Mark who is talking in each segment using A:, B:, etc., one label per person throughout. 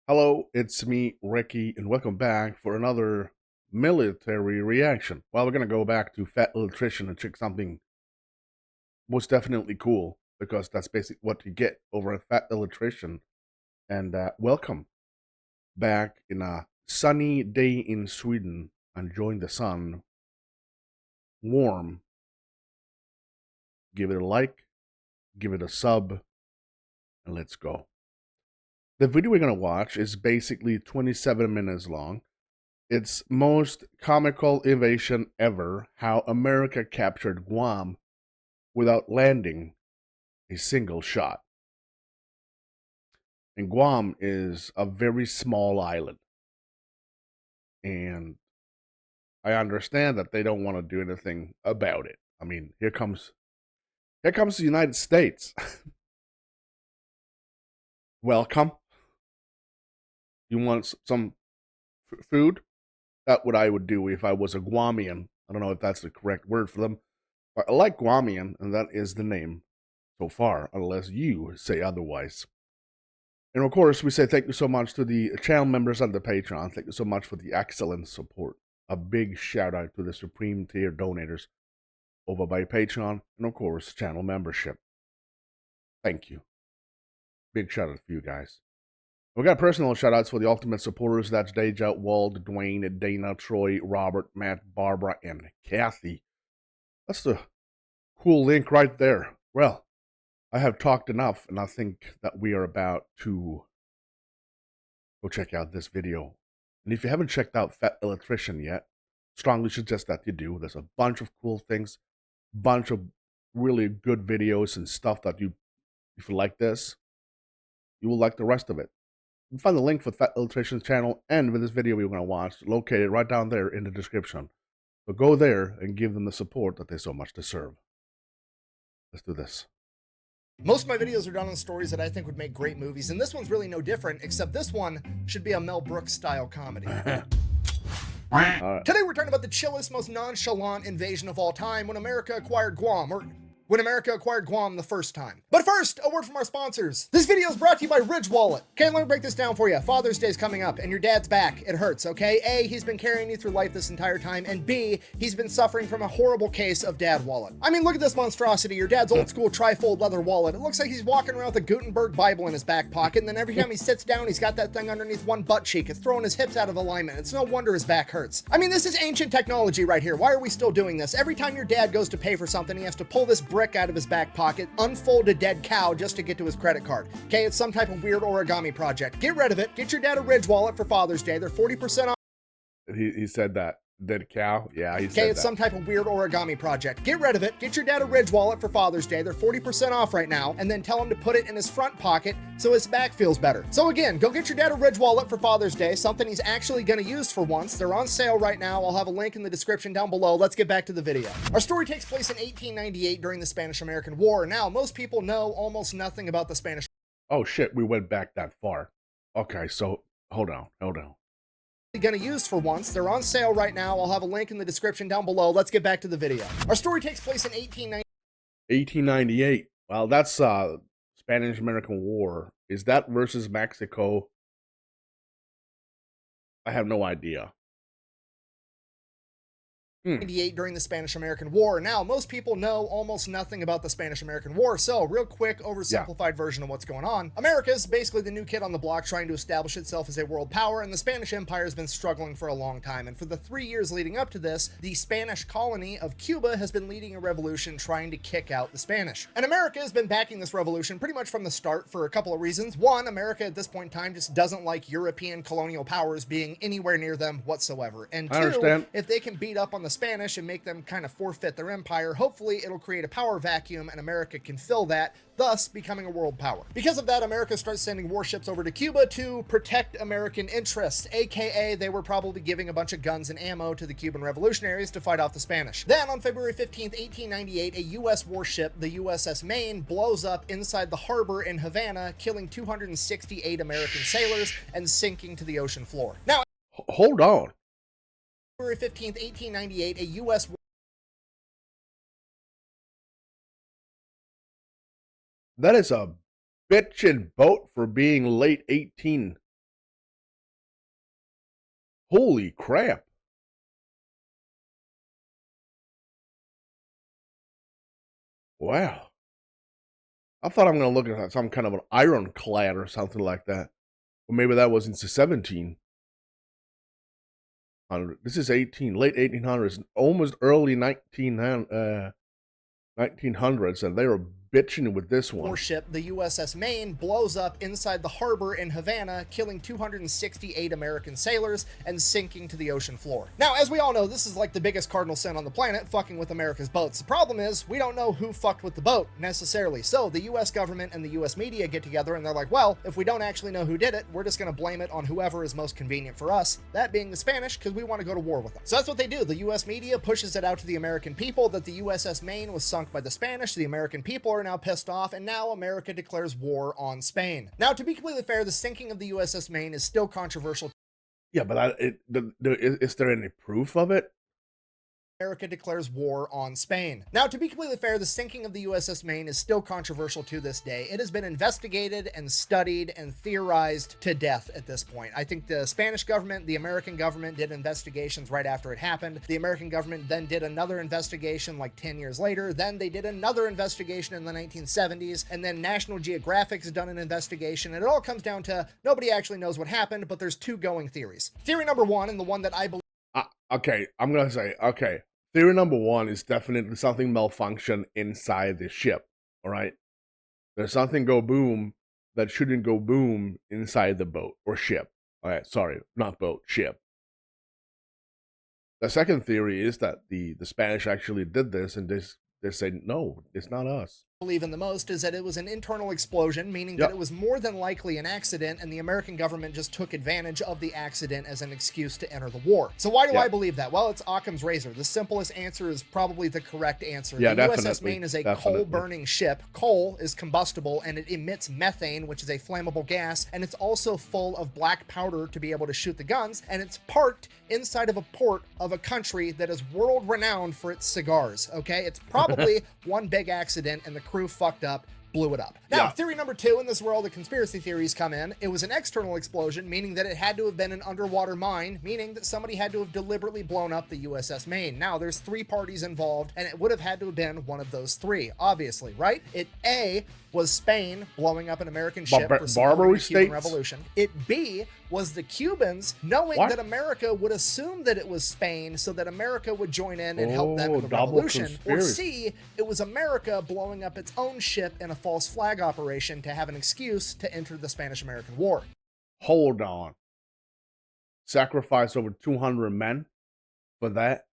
A: Hello, it's me, Recky, and welcome back for another military reaction. Well, we're gonna go back to Fat Electrician and check something most definitely cool because that's basically what you get over at Fat Electrician. And welcome back in a sunny day in Sweden, enjoying the sun, warm. Give it a like, give it a sub, and let's go. The video we're gonna watch is basically 27 minutes long. Its most comical invasion ever, how America captured Guam without landing a single shot. And Guam is a very small island. And I understand that they don't want to do anything about it. I mean, here comes the United States. Welcome. You want some food? That's what I would do if I was a Guamian. I don't know if that's the correct word for them. But I like Guamian, and that is the name so far, unless you say otherwise. And of course, we say thank you so much to the channel members and the Patreon. Thank you so much for the excellent support. A big shout out to the Supreme Tier donators over by Patreon, and of course, channel membership. Thank you. Big shout out for you guys. We got personal shout outs for the ultimate supporters. That's Deja, Wald, Dwayne, Dana, Troy, Robert, Matt, Barbara, and Kathy. That's the cool link right there. Well, I have talked enough, and I think that we are about to go check out this video. And if you haven't checked out Fat Electrician yet, strongly suggest that you do. There's a bunch of cool things, bunch of really good videos and stuff that if you like this, you will like the rest of it. You can find the link for Fat Electrician's channel and with this video we're going to watch located right down there in the description. So go there and give them the support that they so much deserve. Let's do this.
B: Most of my videos are done on stories that I think would make great movies, and this one's really no different, except this one should be a Mel Brooks style comedy.
A: Right.
B: Today we're talking about the chillest, most nonchalant invasion of all time when America acquired Guam, or when America acquired Guam the first time. But first, a word from our sponsors. This video is brought to you by Ridge Wallet. Okay, let me break this down for you. Father's Day's coming up, and your dad's back. It hurts, okay? A, he's been carrying you through life this entire time, and B, he's been suffering from a horrible case of dad wallet. I mean, look at this monstrosity, your dad's old school trifold leather wallet. It looks like he's walking around with a Gutenberg Bible in his back pocket, and then every time he sits down, he's got that thing underneath one butt cheek. It's throwing his hips out of alignment. It's no wonder his back hurts. I mean, this is ancient technology right here. Why are we still doing this? Every time your dad goes to pay for something, he has to pull this brick out of his back pocket, unfold a dead cow just to get to his credit card. Okay, it's some type of weird origami project. Get rid of it. Get your dad a Ridge wallet for Father's Day. They're 40% off.
A: He said that. Dead cow? Yeah, he said
B: Okay, it's
A: that.
B: some type of weird origami project. Get rid of it. Get your dad a Ridge wallet for Father's Day. They're 40% off right now. And then tell him to put it in his front pocket so his back feels better. So again, go get your dad a Ridge wallet for Father's Day, something he's actually going to use for once. They're on sale right now. I'll have a link in the description down below. Let's get back to the video. Our story takes place in 1898 during the Spanish-American War. Now, most people know almost nothing about the Spanish.
A: Oh shit, we went back that far. Okay, so hold on.
B: Going to use for once. They're on sale right now. I'll have a link in the description down below. Let's get back to the video. Our story takes place in
A: 1898. Well, that's Spanish-American War. Is that versus Mexico? I have no idea.
B: 1898 during the Spanish-American War. Now, most people know almost nothing about the Spanish-American War, so real quick, oversimplified version of what's going on. America is basically the new kid on the block trying to establish itself as a world power, and the Spanish Empire has been struggling for a long time. And for the 3 years leading up to this, the Spanish colony of Cuba has been leading a revolution trying to kick out the Spanish. And America has been backing this revolution pretty much from the start for a couple of reasons. One, America at this point in time just doesn't like European colonial powers being anywhere near them whatsoever. And two, if they can beat up on the Spanish and make them kind of forfeit their empire, hopefully it'll create a power vacuum and America can fill that, thus becoming a world power. Because of that, America starts sending warships over to Cuba to protect American interests, aka they were probably giving a bunch of guns and ammo to the Cuban revolutionaries to fight off the Spanish. Then on February 15th, 1898, a US warship, the USS Maine, blows up inside the harbor in Havana, killing 268 American sailors and sinking to the ocean floor. Now,
A: hold on.
B: February 15th, 1898, a U.S.
A: That is a bitchin' boat for being late 18. Holy crap. Wow. I thought I'm going to look at some kind of an ironclad or something like that. Or maybe that was into 1700. This is 18, late 1800s, almost early 1900s, and they were bitching with this one.
B: Warship, the USS Maine, blows up inside the harbor in Havana, killing 268 American sailors and sinking to the ocean floor. Now, as we all know, this is like the biggest cardinal sin on the planet, fucking with America's boats. The problem is, we don't know who fucked with the boat, necessarily. So, the US government and the US media get together and they're like, well, if we don't actually know who did it, we're just gonna blame it on whoever is most convenient for us, that being the Spanish, because we want to go to war with them. So that's what they do. The US media pushes it out to the American people that the USS Maine was sunk by the Spanish. The American people are now pissed off, and now America declares war on Spain. Now, to be completely fair, the sinking of the USS Maine is still controversial.
A: Yeah, but is there any proof of it?
B: America declares war on Spain. Now, to be completely fair, the sinking of the USS Maine is still controversial to this day. It has been investigated and studied and theorized to death at this point. I think the Spanish government, the American government did investigations right after it happened. The American government then did another investigation like 10 years later. Then they did another investigation in the 1970s. And then National Geographic's done an investigation. And it all comes down to nobody actually knows what happened, but there's two going theories. Theory number one, and the one that I believe.
A: Okay, I'm going to say, okay. Theory number one is definitely something malfunction inside the ship, all right? There's something go boom that shouldn't go boom inside the boat or ship. All right, sorry, not boat, ship. The second theory is that the Spanish actually did this and they said, no, it's not us.
B: Believe in the most is that it was an internal explosion, meaning that it was more than likely an accident, and the American government just took advantage of the accident as an excuse to enter the war. So why do I believe that? Well, it's Occam's razor. The simplest answer is probably the correct answer.
A: Yeah,
B: the USS Maine is a coal-burning ship. Coal is combustible, and it emits methane, which is a flammable gas, and it's also full of black powder to be able to shoot the guns, and it's parked inside of a port of a country that is world-renowned for its cigars, okay? It's probably one big accident, and the crew fucked up, blew it up. Now, theory number two, and this is where all the conspiracy theories come in, it was an external explosion, meaning that it had to have been an underwater mine, meaning that somebody had to have deliberately blown up the USS Maine. Now, there's three parties involved, and it would have had to have been one of those three, obviously, right? It A, was Spain blowing up an American ship for supporting the Cuban Revolution. It B, was the Cubans knowing that America would assume that it was Spain so that America would join in and help them in the revolution. Or C, it was America blowing up its own ship in a false flag operation to have an excuse to enter the Spanish-American War.
A: Hold on. Sacrifice over 200 men for that?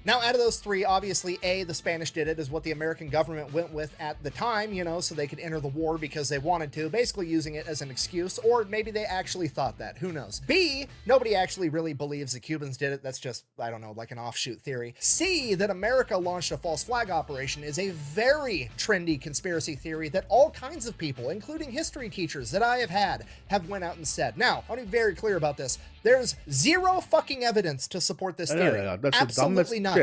B: Now, out of those three, obviously, A, the Spanish did it, is what the American government went with at the time, you know, so they could enter the war because they wanted to, basically using it as an excuse, or maybe they actually thought that, who knows. B, nobody actually really believes the Cubans did it, that's just, I don't know, like an offshoot theory. C, that America launched a false flag operation is a very trendy conspiracy theory that all kinds of people, including history teachers that I have had, have went out and said. Now, I want to be very clear about this. There's zero fucking evidence to support this theory.
A: That's
B: absolutely none.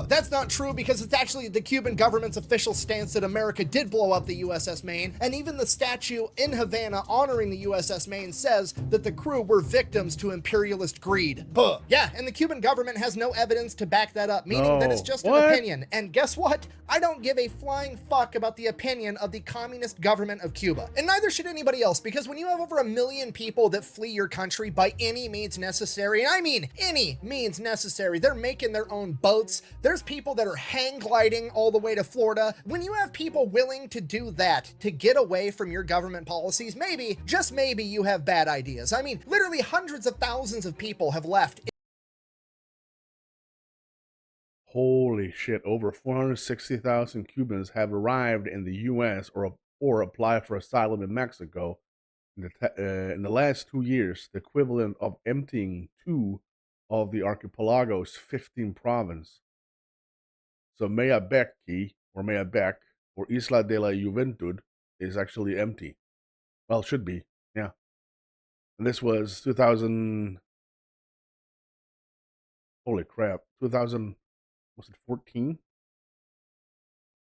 B: That's not true because it's actually the Cuban government's official stance that America did blow up the USS Maine, and even the statue in Havana honoring the USS Maine says that the crew were victims to imperialist greed. Yeah, and the Cuban government has no evidence to back that up, meaning that it's just an opinion. And guess what? I don't give a flying fuck about the opinion of the communist government of Cuba. And neither should anybody else, because when you have over 1 million people that flee your country by any means necessary, and I mean any means necessary, they're making their own boats. There's people that are hang gliding all the way to Florida. When you have people willing to do that to get away from your government policies, maybe, just maybe, you have bad ideas. I mean, literally hundreds of thousands of people have left.
A: Holy shit, over 460,000 Cubans have arrived in the U.S. or applied for asylum in Mexico in the last 2 years, the equivalent of emptying 2 of the archipelago's 15 provinces. So Mayabeque, or Isla de la Juventud is actually empty. Well, it should be, yeah. And this was 2000, holy crap, 2000, was it 14?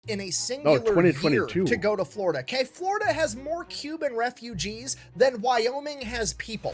B: In a singular
A: 2022.
B: year to go to Florida. Okay, Florida has more Cuban refugees than Wyoming has people.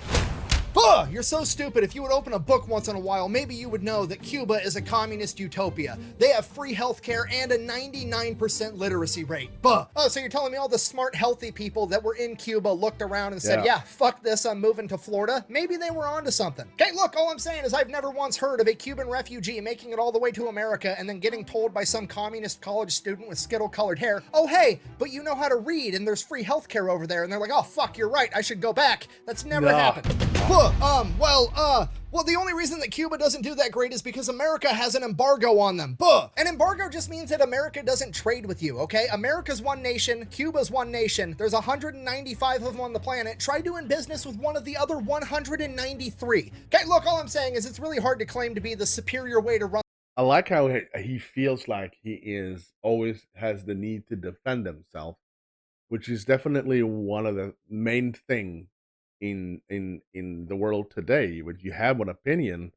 B: Ugh, you're so stupid. If you would open a book once in a while, maybe you would know that Cuba is a communist utopia. They have free healthcare and a 99% literacy rate. Buh. Oh, so you're telling me all the smart, healthy people that were in Cuba looked around and said, yeah, fuck this, I'm moving to Florida? Maybe they were onto something. Okay, look, all I'm saying is I've never once heard of a Cuban refugee making it all the way to America and then getting told by some communist college student with skittle-colored hair, oh, hey, but you know how to read and there's free healthcare over there. And they're like, oh, fuck, you're right, I should go back. That's never happened. Well, the only reason that Cuba doesn't do that great is because America has an embargo on them. Buh! An embargo just means that America doesn't trade with you, okay? America's one nation, Cuba's one nation. There's 195 of them on the planet. Try doing business with one of the other 193. Okay, look, all I'm saying is it's really hard to claim to be the superior way to run.
A: I like how he feels like he is always has the need to defend himself, which is definitely one of the main thing in the world today. When you have an opinion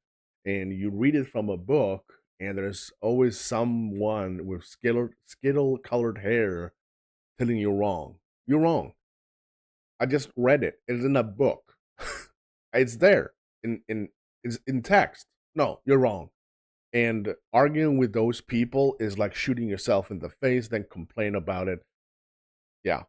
A: and you read it from a book, and there's always someone with skittle colored hair telling you wrong. You're wrong. I just read it. It's in a book. It's there it's in text. No, you're wrong. And arguing with those people is like shooting yourself in the face, then complain about it. Yeah.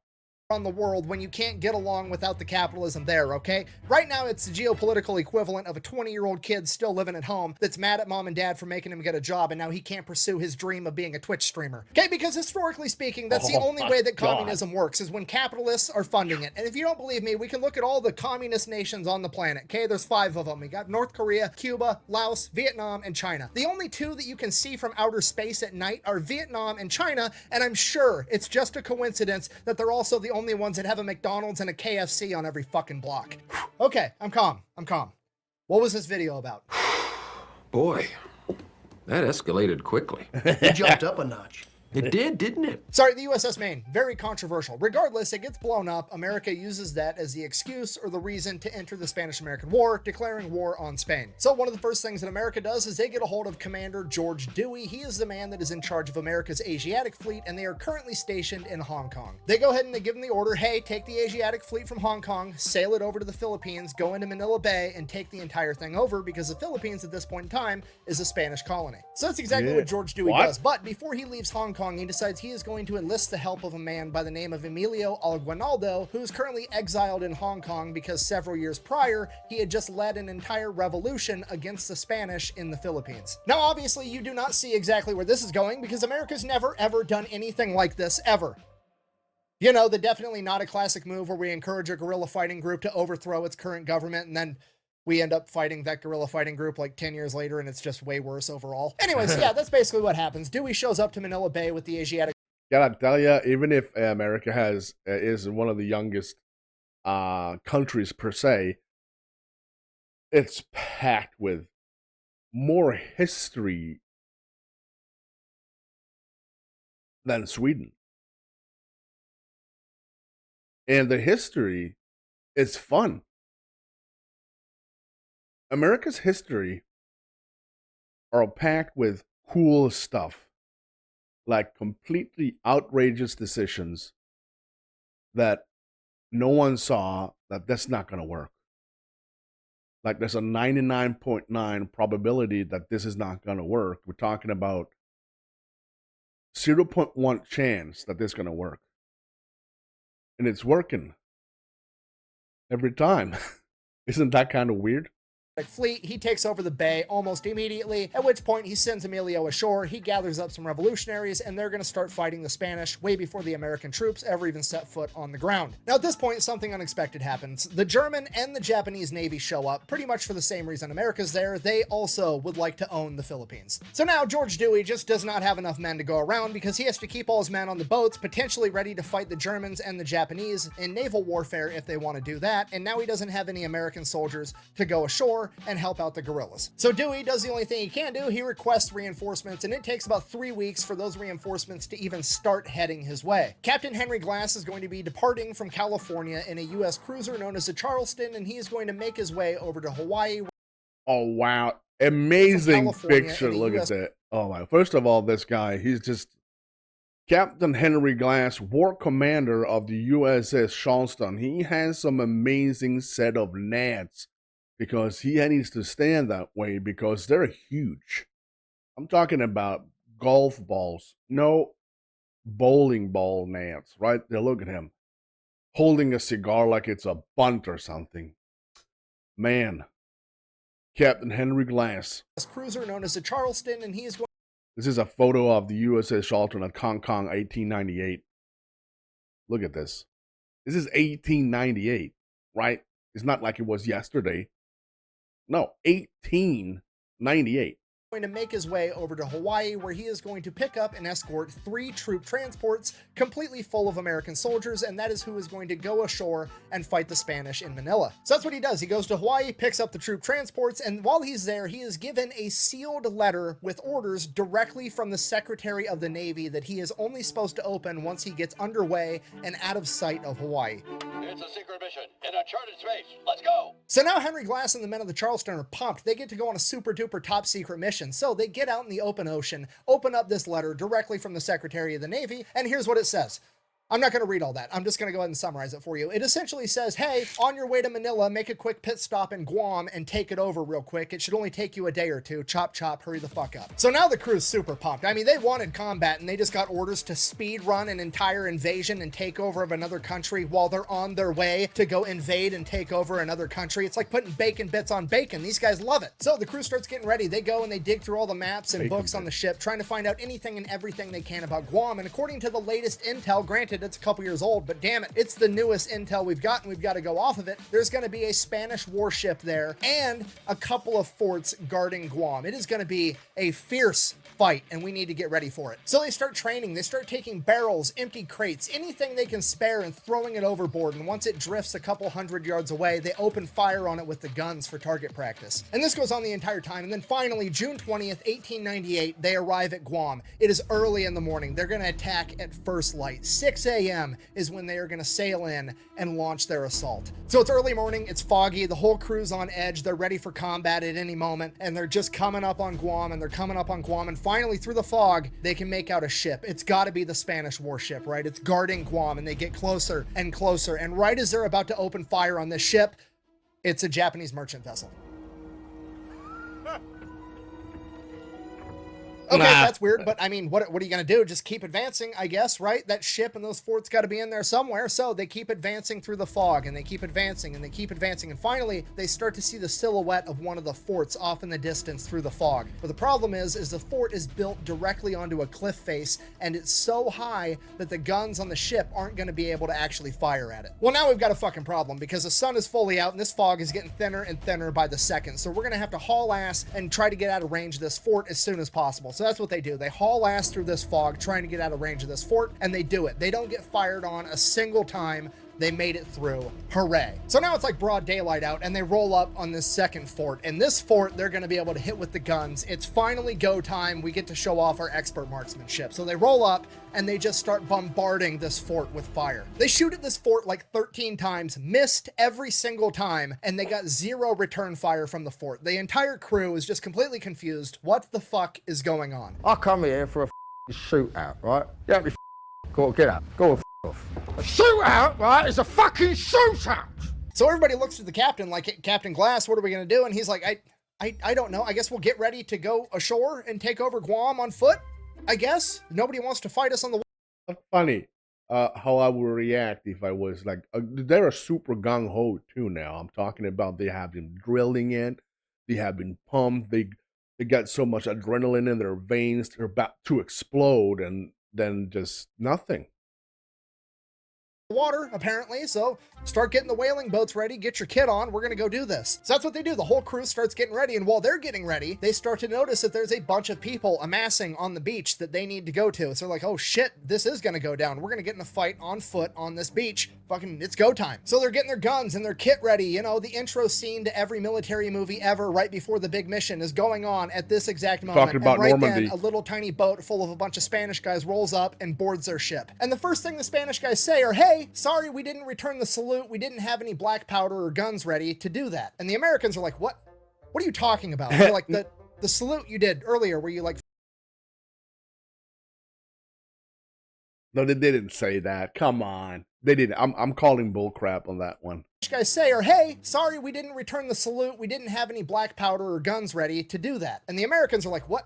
B: On the world when you can't get along without the capitalism there, okay? Right now, it's the geopolitical equivalent of a 20-year-old kid still living at home that's mad at mom and dad for making him get a job, and now he can't pursue his dream of being a Twitch streamer. Okay, because historically speaking, that's the only way that communism works, is when capitalists are funding it. And if you don't believe me, we can look at all the communist nations on the planet, okay? There's 5 of them. We got North Korea, Cuba, Laos, Vietnam, and China. The only 2 that you can see from outer space at night are Vietnam and China, and I'm sure it's just a coincidence that they're also the only ones that have a McDonald's and a KFC on every fucking block. Okay, I'm calm. What was this video about?
C: Boy, that escalated quickly.
D: It jumped up a notch.
C: It did, didn't it?
B: Sorry, the USS Maine, very controversial. Regardless, it gets blown up. America uses that as the excuse or the reason to enter the Spanish-American War, declaring war on Spain. So one of the first things that America does is they get a hold of Commander George Dewey. He is the man that is in charge of America's Asiatic fleet, and they are currently stationed in Hong Kong. They go ahead and they give him the order, hey, take the Asiatic fleet from Hong Kong, sail it over to the Philippines, go into Manila Bay, and take the entire thing over, because the Philippines at this point in time is a Spanish colony. So that's exactly what George Dewey does. But before he leaves Hong Kong, he decides he is going to enlist the help of a man by the name of Emilio Alguinaldo, who is currently exiled in Hong Kong because several years prior, he had just led an entire revolution against the Spanish in the Philippines. Now, obviously, you do not see exactly where this is going, because America's never, ever done anything like this, ever. You know, the definitely not a classic move where we encourage a guerrilla fighting group to overthrow its current government, and then we end up fighting that guerrilla fighting group like 10 years later, and it's just way worse overall. Anyways, yeah, that's basically what happens. Dewey shows up to Manila Bay with the Asiatic.
A: Gotta tell you, even if America is one of the youngest countries per se, it's packed with more history than Sweden. And the history is fun. America's history are packed with cool stuff, like completely outrageous decisions that no one saw that that's not going to work. Like there's a 99.9 probability that this is not going to work. We're talking about 0.1 chance that this is going to work. And it's working every time. Isn't that kind of weird?
B: Fleet, he takes over the bay almost immediately, at which point he sends Emilio ashore, he gathers up some revolutionaries, and they're going to start fighting the Spanish way before the American troops ever even set foot on the ground. Now at this point, something unexpected happens. The German and the Japanese Navy show up, pretty much for the same reason America's there. They also would like to own the Philippines. So now George Dewey just does not have enough men to go around, because he has to keep all his men on the boats, potentially ready to fight the Germans and the Japanese in naval warfare if they want to do that, and now he doesn't have any American soldiers to go ashore and help out the guerrillas. So Dewey does the only thing he can do. He requests reinforcements, and it takes about 3 weeks for those reinforcements to even start heading his way. Captain Henry Glass is going to be departing from California in a U.S. cruiser known as the Charleston, and he is going to make his way over to Hawaii.
A: Oh, wow. Amazing picture. Look at that. Oh, my. First of all, this guy, he's just Captain Henry Glass, war commander of the USS Charleston. He has some amazing set of nets. because he needs to stand that way because they're huge. I'm talking about golf balls, no bowling ball Nance, right there. Look at him holding a cigar like it's a bunt or something. Man, Captain Henry Glass.
B: Cruiser known as the Charleston, and he is going.
A: This is a photo of the USS Charleston at Hong Kong, 1898. Look at this. This is 1898, right? It's not like it was yesterday. No, 1898.
B: Going to make his way over to Hawaii, where he is going to pick up and escort 3 troop transports completely full of American soldiers, and that is who is going to go ashore and fight the Spanish in Manila. So that's what he does. He goes to Hawaii, picks up the troop transports, and while he's there, he is given a sealed letter with orders directly from the Secretary of the Navy that he is only supposed to open once he gets underway and out of sight of Hawaii.
D: It's a secret mission in uncharted space. Let's go!
B: So now Henry Glass and the men of the Charleston are pumped. They get to go on a super duper top secret mission. So they get out in the open ocean, open up this letter directly from the Secretary of the Navy, and here's what it says. I'm not going to read all that. I'm just going to go ahead and summarize it for you. It essentially says, hey, on your way to Manila, make a quick pit stop in Guam and take it over real quick. It should only take you a day or two. Chop, chop, hurry the fuck up. So now the crew's super pumped. I mean, they wanted combat and they just got orders to speed run an entire invasion and take over of another country while they're on their way to go invade and take over another country. It's like putting bacon bits on bacon. These guys love it. So the crew starts getting ready. They go and they dig through all the maps and books on the ship, trying to find out anything and everything they can about Guam. And according to the latest intel, granted, it's a couple years old, but damn it, it's the newest intel we've got and we've got to go off of it. There's going to be a Spanish warship there and a couple of forts guarding Guam. It is going to be a fierce fight and we need to get ready for it. So they start training. They start taking barrels, empty crates, anything they can spare and throwing it overboard. And once it drifts a couple 100 yards away, they open fire on it with the guns for target practice. And this goes on the entire time. And then finally, June 20th, 1898, they arrive at Guam. It is early in the morning. They're going to attack at first light. 6 a.m. is when they are going to sail in and launch their assault. So it's early morning, it's foggy, the whole crew's on edge, they're ready for combat at any moment, and they're just coming up on Guam, and they're coming up on Guam, and finally through the fog, they can make out a ship. It's got to be the Spanish warship, right? It's guarding Guam, and they get closer and closer, and right as they're about to open fire on this ship, it's a Japanese merchant vessel. Okay, that's weird, but I mean, what are you going to do? Just keep advancing, I guess, right? That ship and those forts got to be in there somewhere, so they keep advancing through the fog, and they keep advancing, and they keep advancing, and finally, they start to see the silhouette of one of the forts off in the distance through the fog. But the problem is the fort is built directly onto a cliff face, and it's so high that the guns on the ship aren't going to be able to actually fire at it. Well, now we've got a fucking problem, because the sun is fully out, and this fog is getting thinner and thinner by the second, so we're going to have to haul ass and try to get out of range of this fort as soon as possible. So that's what they do. They haul ass through this fog trying to get out of range of this fort, and they do it. They don't get fired on a single time. They made it through. Hooray. So now it's like broad daylight out, and they roll up on this second fort. And this fort, they're going to be able to hit with the guns. It's finally go time. We get to show off our expert marksmanship. So they roll up, and they just start bombarding this fort with fire. They shoot at this fort like 13 times, missed every single time, and they got 0 return fire from the fort. The entire crew is just completely confused. What the fuck is going on?
E: I come here for a shootout, right? You don't be go get out. Go off. A shootout, right, is a fucking shootout!
B: So everybody looks at the captain like, Captain Glass, what are we going to do? And he's like, I don't know. I guess we'll get ready to go ashore and take over Guam on foot, I guess. Nobody wants to fight us on the
A: That's funny how I would react if I was like, they're super gung-ho too now. I'm talking about they have been drilling in, they have been pumped, they got so much adrenaline in their veins, they're about to explode, and then just nothing.
B: water, apparently, so start getting the whaling boats ready, get your kit on, we're gonna go do this. So that's what they do. The whole crew starts getting ready, and while they're getting ready, they start to notice that there's a bunch of people amassing on the beach that they need to go to. So they're like, oh shit, this is gonna go down. We're gonna get in a fight on foot on this beach. Fucking, it's go time. So they're getting their guns and their kit ready. You know, the intro scene to every military movie ever right before the big mission is going on at this exact moment.
A: Talking about
B: and right
A: Normandy.
B: then, a little tiny boat full of a bunch of Spanish guys rolls up and boards their ship. And the first thing the Spanish guys say are, hey, sorry we didn't return the salute. We didn't have any black powder or guns ready to do that. And the Americans are like, what are you talking about? They're like, the salute you did earlier where you like
A: No, they didn't say that. Come on. They didn't. I'm calling bullcrap on that one.
B: Guys say are, hey, sorry we didn't return the salute, we didn't have any black powder or guns ready to do that. And the Americans are like, what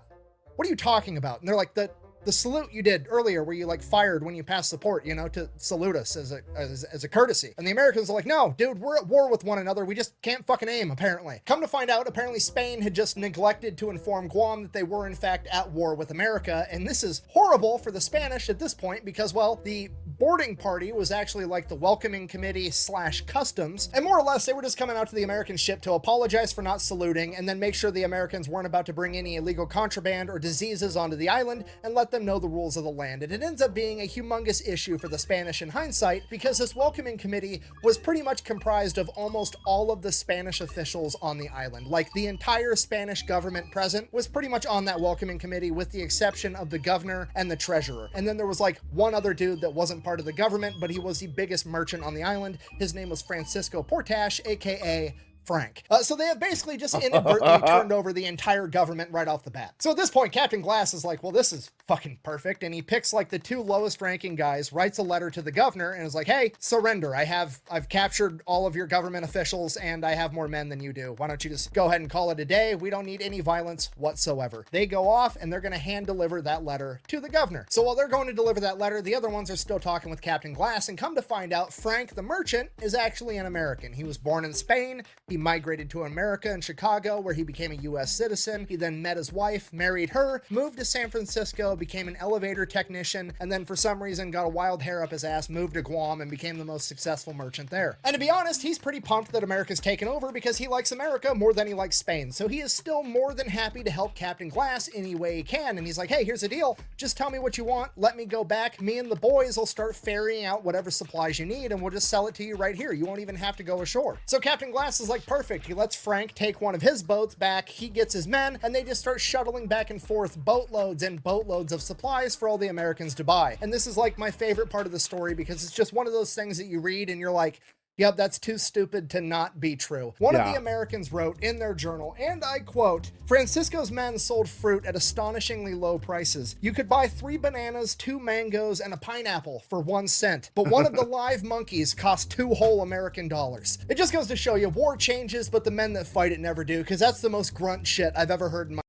B: are you talking about? And they're like, the salute you did earlier where you like fired when you passed support, you know, to salute us as a courtesy. And the Americans are like, no, dude, we're at war with one another. We just can't fucking aim, apparently. Come to find out, apparently Spain had just neglected to inform Guam that they were in fact at war with America. And this is horrible for the Spanish at this point because, well, the boarding party was actually like the welcoming committee / customs. And more or less, they were just coming out to the American ship to apologize for not saluting and then make sure the Americans weren't about to bring any illegal contraband or diseases onto the island and let them know the rules of the land. And it ends up being a humongous issue for the Spanish in hindsight because this welcoming committee was pretty much comprised of almost all of the Spanish officials on the island. Like the entire Spanish government present was pretty much on that welcoming committee with the exception of the governor and the treasurer. And then there was like one other dude that wasn't part of the government, but he was the biggest merchant on the island. His name was Francisco Portash, aka Frank. So they have basically just inadvertently turned over the entire government right off the bat. So at this point, Captain Glass is like, well, this is fucking perfect. And he picks like the 2 lowest ranking guys, writes a letter to the governor and is like, hey, surrender. I've captured all of your government officials and I have more men than you do. Why don't you just go ahead and call it a day? We don't need any violence whatsoever. They go off and they're going to hand deliver that letter to the governor. So while they're going to deliver that letter, the other ones are still talking with Captain Glass and come to find out Frank the merchant is actually an American. He was born in Spain. He migrated to America in Chicago, where he became a U.S. citizen. He then met his wife, married her, moved to San Francisco, became an elevator technician, and then for some reason got a wild hair up his ass, moved to Guam, and became the most successful merchant there. And to be honest, he's pretty pumped that America's taken over because he likes America more than he likes Spain. So he is still more than happy to help Captain Glass any way he can. And he's like, hey, here's the deal. Just tell me what you want. Let me go back. Me and the boys will start ferrying out whatever supplies you need, and we'll just sell it to you right here. You won't even have to go ashore. So Captain Glass is like, perfect. He lets Frank take one of his boats back, he gets his men, and they just start shuttling back and forth boatloads and boatloads of supplies for all the Americans to buy. And this is like my favorite part of the story because it's just one of those things that you read and you're like, yep, that's too stupid to not be true. One of the Americans wrote in their journal, and I quote, Francisco's men sold fruit at astonishingly low prices. You could buy 3 bananas, 2 mangoes, and a pineapple for 1 cent, but one of the live monkeys cost 2 whole American dollars. It just goes to show you, war changes, but the men that fight it never do, because that's the most grunt shit I've ever heard in my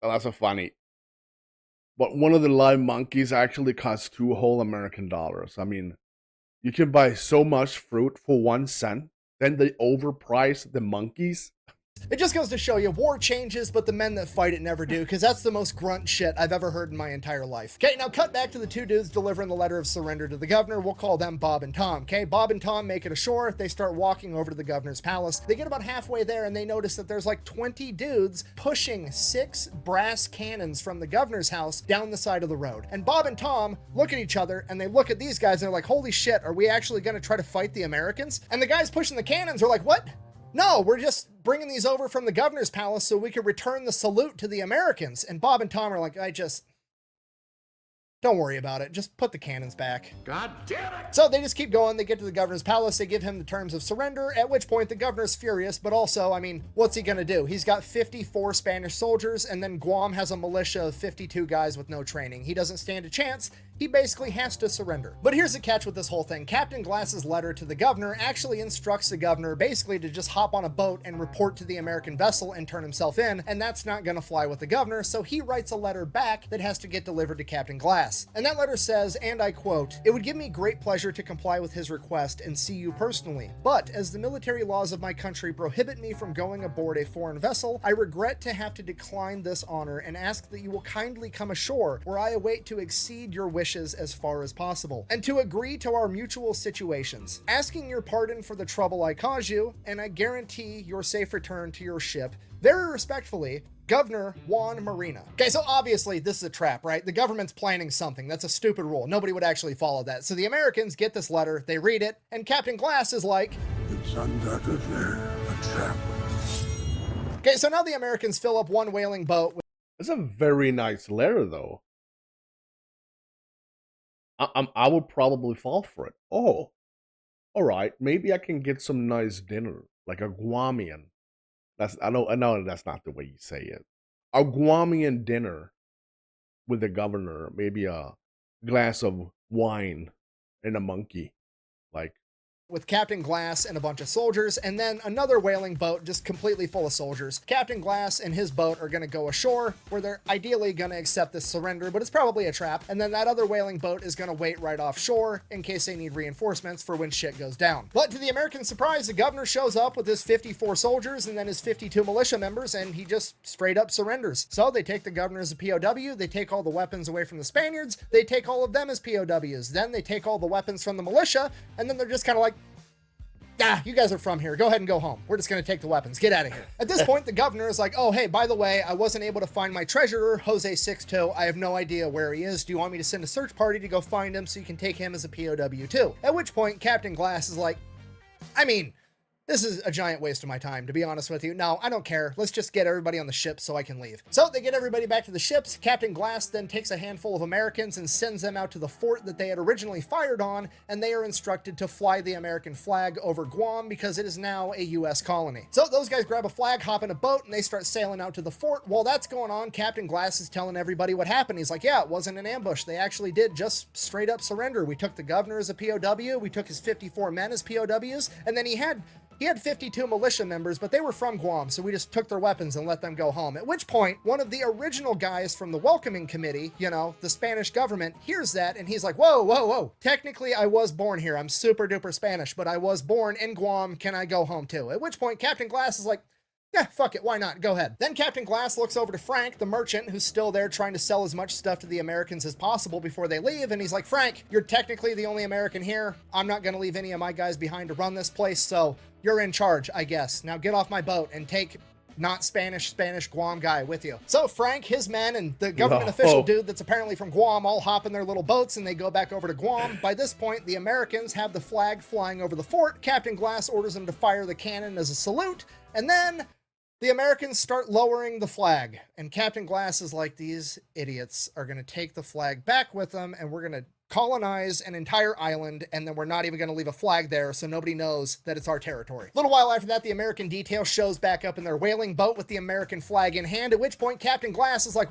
A: Well, that's a funny. But one of the live monkeys actually costs 2 whole American dollars. I mean, you can buy so much fruit for 1 cent, then they overprice the monkeys.
B: It just goes to show you, war changes, but the men that fight it never do, because that's the most grunt shit I've ever heard in my entire life. Okay, now cut back to the 2 dudes delivering the letter of surrender to the governor. We'll call them Bob and Tom. Okay, Bob and Tom make it ashore. They start walking over to the governor's palace. They get about halfway there and they notice that there's like 20 dudes pushing 6 brass cannons from the governor's house down the side of the road. And Bob and Tom look at each other and they look at these guys and they're like, holy shit, are we actually going to try to fight the Americans? And the guys pushing the cannons are like, what? No, we're just bringing these over from the governor's palace so we could return the salute to the Americans. And Bob and Tom are like, don't worry about it. Just put the cannons back.
C: God damn it!
B: So they just keep going. They get to the governor's palace. They give him the terms of surrender, at which point the governor's furious, but also, I mean, what's he gonna do? He's got 54 Spanish soldiers, and then Guam has a militia of 52 guys with no training. He doesn't stand a chance. He basically has to surrender. But here's the catch with this whole thing. Captain Glass's letter to the governor actually instructs the governor basically to just hop on a boat and report to the American vessel and turn himself in, and that's not gonna fly with the governor, so he writes a letter back that has to get delivered to Captain Glass. And that letter says, and I quote, "It would give me great pleasure to comply with his request and see you personally, but as the military laws of my country prohibit me from going aboard a foreign vessel, I regret to have to decline this honor and ask that you will kindly come ashore where I await to exceed your wishes as far as possible, and to agree to our mutual situations, asking your pardon for the trouble I caused you, and I guarantee your safe return to your ship. Very respectfully, Governor Juan Marina." Okay, so obviously this is a trap, right? The government's planning something. That's a stupid rule. Nobody would actually follow that. So the Americans get this letter, they read it, and Captain Glass is like,
E: It's undoubtedly a trap.
B: okay, so now the Americans fill up one whaling boat with
A: It's a very nice letter, though. I would probably fall for it. Oh, all right. Maybe I can get some nice dinner, like a Guamian. I know that's not the way you say it. a Guamian dinner with the governor, maybe a glass of wine and a monkey. Like,
B: with Captain Glass and a bunch of soldiers, and then another whaling boat just completely full of soldiers. Captain Glass and his boat are going to go ashore, where they're ideally going to accept this surrender, but it's probably a trap. And then that other whaling boat is going to wait right offshore in case they need reinforcements for when shit goes down. But to the American surprise, the governor shows up with his 54 soldiers and then his 52 militia members, and he just straight up surrenders. So they take the governor as a POW, they take all the weapons away from the Spaniards, they take all of them as POWs, then they take all the weapons from the militia, and then they're just kind of like, you guys are from here. Go ahead and go home. We're just going to take the weapons. Get out of here. At this point, the governor is like, oh, hey, by the way, I wasn't able to find my treasurer, Jose Sixto. I have no idea where he is. Do you want me to send a search party to go find him so you can take him as a POW too? At which point, Captain Glass is like, I mean, this is a giant waste of my time, to be honest with you. No, I don't care. Let's just get everybody on the ship so I can leave. So they get everybody back to the ships. Captain Glass then takes a handful of Americans and sends them out to the fort that they had originally fired on, and they are instructed to fly the American flag over Guam because it is now a U.S. colony. So those guys grab a flag, hop in a boat, and they start sailing out to the fort. While that's going on, Captain Glass is telling everybody what happened. He's like, yeah, it wasn't an ambush. They actually did just straight up surrender. We took the governor as a POW, we took his 54 men as POWs, and then he had 52 militia members, but they were from Guam, so we just took their weapons and let them go home. At which point, one of the original guys from the welcoming committee, you know, the Spanish government, hears that, and he's like, whoa, whoa, whoa. Technically, I was born here. I'm super duper Spanish, but I was born in Guam. Can I go home too? At which point, Captain Glass is like, yeah, fuck it, why not? Go ahead. Then Captain Glass looks over to Frank, the merchant, who's still there trying to sell as much stuff to the Americans as possible before they leave, and he's like, Frank, you're technically the only American here. I'm not gonna leave any of my guys behind to run this place, so you're in charge, I guess. Now get off my boat and take not Spanish Guam guy with you. So Frank, his men, and the government official dude that's apparently from Guam all hop in their little boats and they go back over to Guam. By this point, the Americans have the flag flying over the fort. Captain Glass orders them to fire the cannon as a salute, and then the Americans start lowering the flag, and Captain Glass is like, these idiots are going to take the flag back with them, and we're going to colonize an entire island, and then we're not even going to leave a flag there so nobody knows that it's our territory. A little while after that, the American detail shows back up in their whaling boat with the American flag in hand, at which point Captain Glass is like,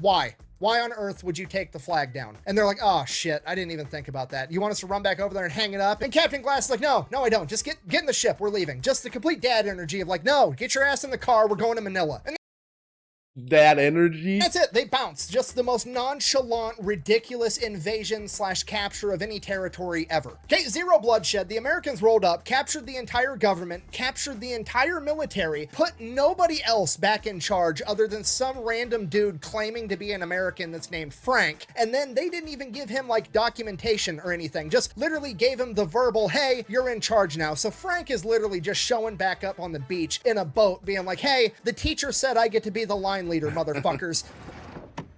B: why? Why on earth would you take the flag down? And they're like, oh shit, I didn't even think about that. You want us to run back over there and hang it up? And Captain Glass is like, no, I don't. Just get in the ship, we're leaving. Just the complete dad energy of like, no, get your ass in the car, we're going to Manila. And
A: that energy.
B: that's it, they bounce. Just the most nonchalant, ridiculous invasion / capture of any territory ever. Okay, zero bloodshed. The Americans rolled up, captured the entire government, captured the entire military, put nobody else back in charge other than some random dude claiming to be an American that's named Frank, and then they didn't even give him like documentation or anything, just literally gave him the verbal, hey, you're in charge now. So Frank is literally just showing back up on the beach in a boat being like, hey, the teacher said I get to be the line leader, motherfuckers.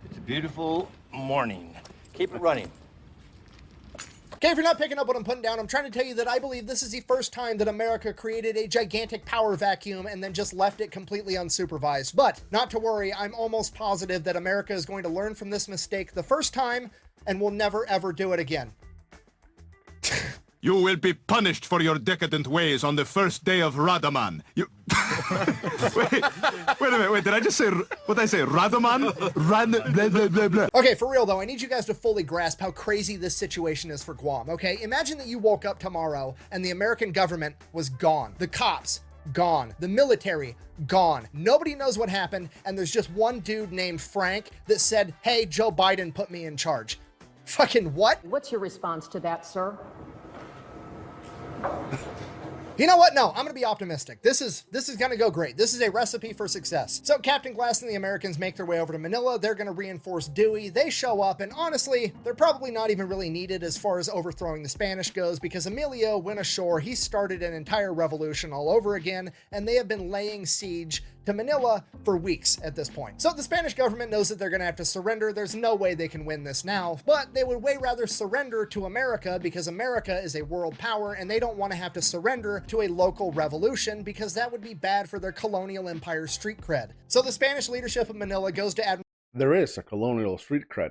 F: It's a beautiful morning. Keep it running.
B: Okay, if you're not picking up what I'm putting down, I'm trying to tell you that I believe this is the first time that America created a gigantic power vacuum and then just left it completely unsupervised. But not to worry, I'm almost positive that America is going to learn from this mistake the first time and will never ever do it again.
G: You will be punished for your decadent ways on the first day of Radaman. You... wait a minute, wait, did I just say, what did I say, Radaman? Blah, blah, blah, blah.
B: Okay, for real though, I need you guys to fully grasp how crazy this situation is for Guam, okay? Imagine that you woke up tomorrow and the American government was gone. The cops, gone. The military, gone. Nobody knows what happened, and there's just one dude named Frank that said, hey, Joe Biden put me in charge. Fucking what?
H: What's your response to that, sir?
B: You know what? No, I'm going to be optimistic. This is going to go great. This is a recipe for success. So Captain Glass and the Americans make their way over to Manila. They're going to reinforce Dewey. They show up, and honestly, they're probably not even really needed as far as overthrowing the Spanish goes, because Emilio went ashore. He started an entire revolution all over again, and they have been laying siege to Manila for weeks at this point. So the Spanish government knows that they're going to have to surrender. There's no way they can win this now, but they would way rather surrender to America because America is a world power and they don't want to have to surrender to a local revolution because that would be bad for their colonial empire street cred. So the Spanish leadership of Manila goes to Admiral
A: There is a colonial street cred.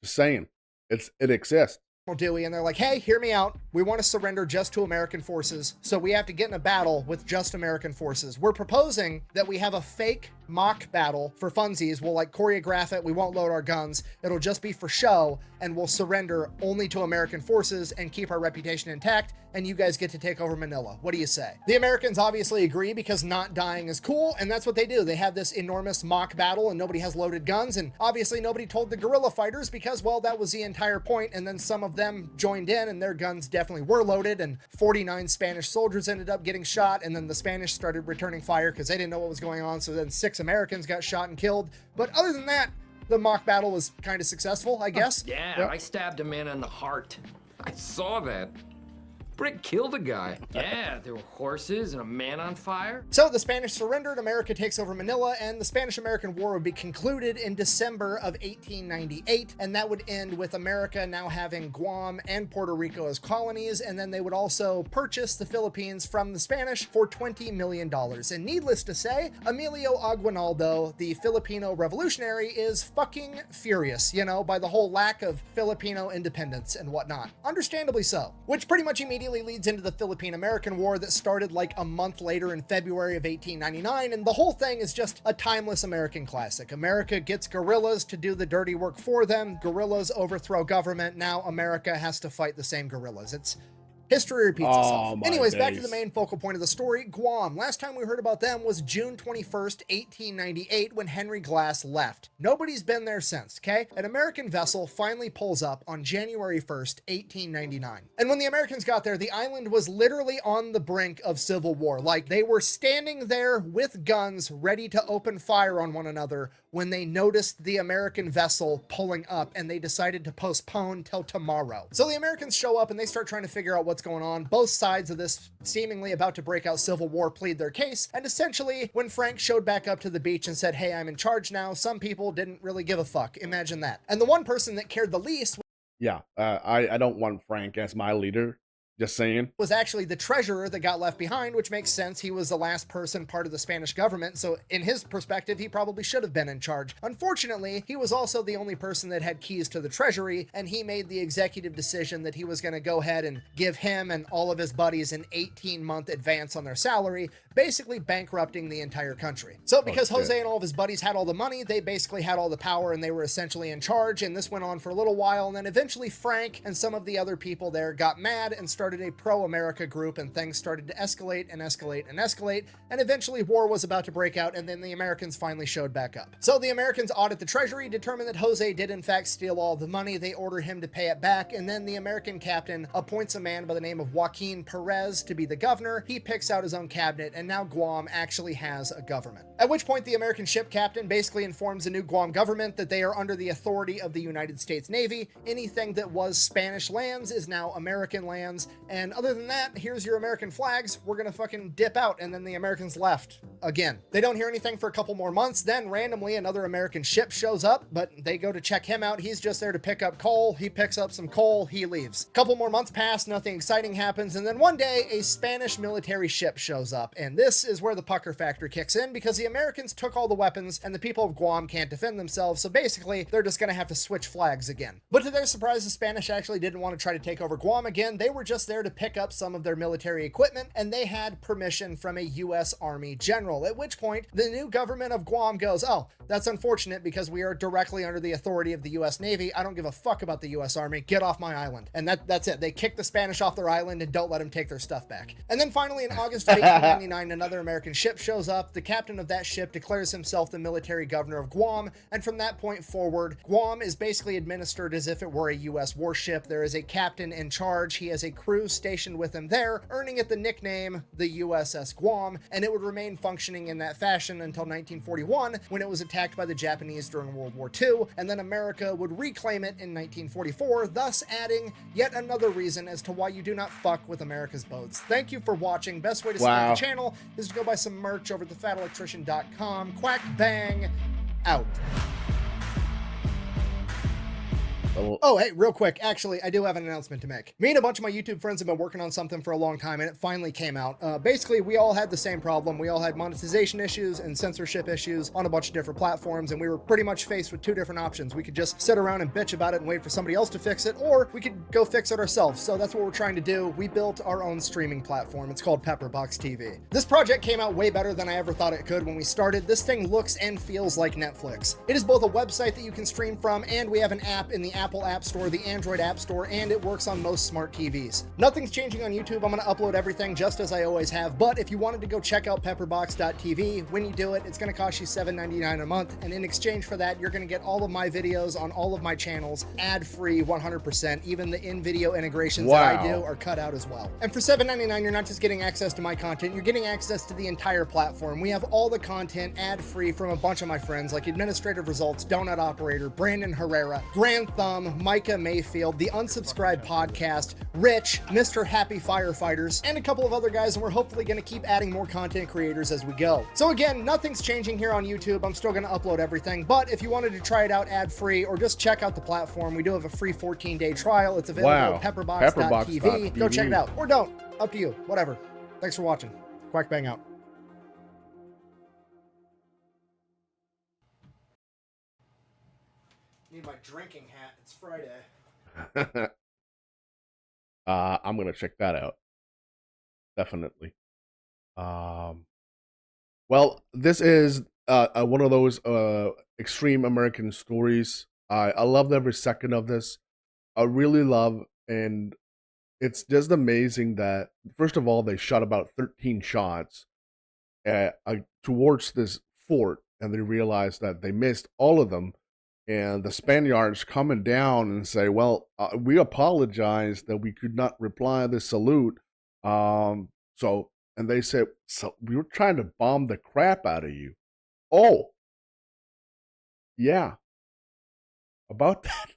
A: Just saying. It exists.
B: Dewey, and they're like, hey, hear me out. We want to surrender just to American forces, so we have to get in a battle with just American forces. We're proposing that we have a fake mock battle for funsies. We'll like choreograph it. We won't load our guns. It'll just be for show, and we'll surrender only to American forces and keep our reputation intact, and you guys get to take over Manila. What do you say? The Americans obviously agree because not dying is cool, and that's what they do. They have this enormous mock battle, and nobody has loaded guns, and obviously nobody told the guerrilla fighters because, well, that was the entire point, and then some of them joined in, and their guns definitely were loaded, and 49 Spanish soldiers ended up getting shot, and then the Spanish started returning fire because they didn't know what was going on, so then 6 Americans got shot and killed. But other than that, the mock battle was kind of successful, I guess.
I: Yeah, I stabbed a man in the heart. I saw that. Brick killed a guy. Yeah, there were horses and a man on fire.
B: So the Spanish surrendered, America takes over Manila, and the Spanish-American War would be concluded in December of 1898, and that would end with America now having Guam and Puerto Rico as colonies, and then they would also purchase the Philippines from the Spanish for $20 million. And needless to say, Emilio Aguinaldo, the Filipino revolutionary, is fucking furious, you know, by the whole lack of Filipino independence and whatnot. Understandably so. Which pretty much immediately leads into the Philippine-American War that started like a month later in February of 1899, and the whole thing is just a timeless American classic. America gets guerrillas to do the dirty work for them, guerrillas overthrow government, now America has to fight the same guerrillas. It's history repeats itself. Anyways, back to the main focal point of the story, Guam. Last time we heard about them was June 21st, 1898, when Henry Glass left. Nobody's been there since, okay? An American vessel finally pulls up on January 1st, 1899. And when the Americans got there, the island was literally on the brink of civil war. Like, they were standing there with guns ready to open fire on one another when they noticed the American vessel pulling up, and they decided to postpone till tomorrow. So the Americans show up and they start trying to figure out what's going on. Both sides of this seemingly about to break out civil war plead their case, and essentially when Frank showed back up to the beach and said, hey, I'm in charge now, some people didn't really give a fuck. Imagine that. And the one person that cared the least
A: I don't want Frank as my leader. Just saying.
B: Was actually the treasurer that got left behind, which makes sense. He was the last person part of the Spanish government, so in his perspective, he probably should have been in charge. Unfortunately, he was also the only person that had keys to the treasury, and he made the executive decision that he was going to go ahead and give him and all of his buddies an 18-month advance on their salary, basically bankrupting the entire country. So because Jose and all of his buddies had all the money, they basically had all the power, and they were essentially in charge, and this went on for a little while, and then eventually Frank and some of the other people there got mad and started a pro-America group, and things started to escalate and escalate and escalate, and eventually war was about to break out, and then the Americans finally showed back up. So the Americans audit the treasury, determine that Jose did in fact steal all the money, they order him to pay it back, and then the American captain appoints a man by the name of Joaquin Perez to be the governor. He picks out his own cabinet, and now Guam actually has a government. At which point the American ship captain basically informs the new Guam government that they are under the authority of the United States Navy. Anything that was Spanish lands is now American lands, and other than that, here's your American flags, we're gonna fucking dip out. And then the Americans left again. They don't hear anything for a couple more months, then randomly another American ship shows up, but they go to check him out. He's just there to pick up coal. He picks up some coal, he leaves. Couple more months pass, nothing exciting happens, and then one day a Spanish military ship shows up, and this is where the pucker factor kicks in, because the Americans took all the weapons and the people of Guam can't defend themselves, so basically they're just gonna have to switch flags again. But to their surprise, the Spanish actually didn't want to try to take over Guam again. They were just there to pick up some of their military equipment, and they had permission from a U.S. Army general, at which point the new government of Guam goes, oh, that's unfortunate because we are directly under the authority of the U.S. Navy. I don't give a fuck about the U.S. Army. Get off my island. And that's it. They kick the Spanish off their island and don't let them take their stuff back. And then finally in August of 1899, another American ship shows up. The captain of that ship declares himself the military governor of Guam, and from that point forward, Guam is basically administered as if it were a U.S. warship. There is a captain in charge. He has a crew stationed with him there, earning it the nickname the USS Guam, and it would remain functioning in that fashion until 1941, when it was attacked by the Japanese during World War II, and then America would reclaim it in 1944, thus adding yet another reason as to why you do not fuck with America's boats. Thank you for watching. Best way to support the channel is to go buy some merch over at thefatelectrician.com. Quack bang out. Oh, hey, real quick. Actually, I do have an announcement to make. Me and a bunch of my YouTube friends have been working on something for a long time, and it finally came out. Basically, we all had the same problem. We all had monetization issues and censorship issues on a bunch of different platforms, and we were pretty much faced with two different options. We could just sit around and bitch about it and wait for somebody else to fix it, or we could go fix it ourselves. So that's what we're trying to do. We built our own streaming platform. It's called Pepperbox TV. This project came out way better than I ever thought it could when we started. This thing looks and feels like Netflix. It is both a website that you can stream from, and we have an app in the Apple App Store, the Android App Store, and it works on most smart TVs. Nothing's changing on YouTube. I'm going to upload everything just as I always have, but if you wanted to go check out pepperbox.tv, when you do it, it's going to cost you $7.99 a month, and in exchange for that, you're going to get all of my videos on all of my channels, ad-free 100%. Even the in-video integrations that I do are cut out as well. And for $7.99, you're not just getting access to my content, you're getting access to the entire platform. We have all the content ad-free from a bunch of my friends like Administrative Results, Donut Operator, Brandon Herrera, Grand Thumb, Micah Mayfield, the Unsubscribed Podcast, Rich, Mr. Happy Firefighters, and a couple of other guys, and we're hopefully going to keep adding more content creators as we go. So again, nothing's changing here on YouTube. I'm still going to upload everything, but if you wanted to try it out ad-free or just check out the platform, we do have a free 14-day trial. It's available at pepperbox.tv. Go check it out. Or don't. Up to you. Whatever. Thanks for watching. Quack Bang out. Need my drinking hat. It's Friday.
A: I'm gonna check that out. Definitely. Well, this is one of those extreme American stories. I loved every second of this. I really love, and it's just amazing that first of all they shot about 13 shots towards this fort, and they realized that they missed all of them. And the Spaniards coming down and say, well, we apologize that we could not reply the salute. And they said, so we were trying to bomb the crap out of you. Oh, yeah. About that.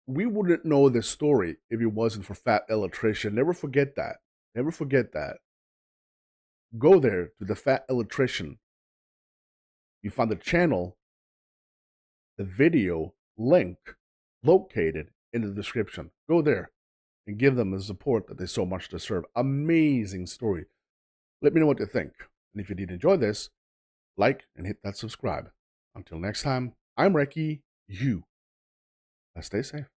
A: We wouldn't know this story if it wasn't for Fat Electrician. Never forget that. Never forget that. Go there to the Fat Electrician. You find the channel, the video link located in the description. Go there and give them the support that they so much deserve. Amazing story. Let me know what you think. And if you did enjoy this, like and hit that subscribe. Until next time, I'm Recky. You stay safe.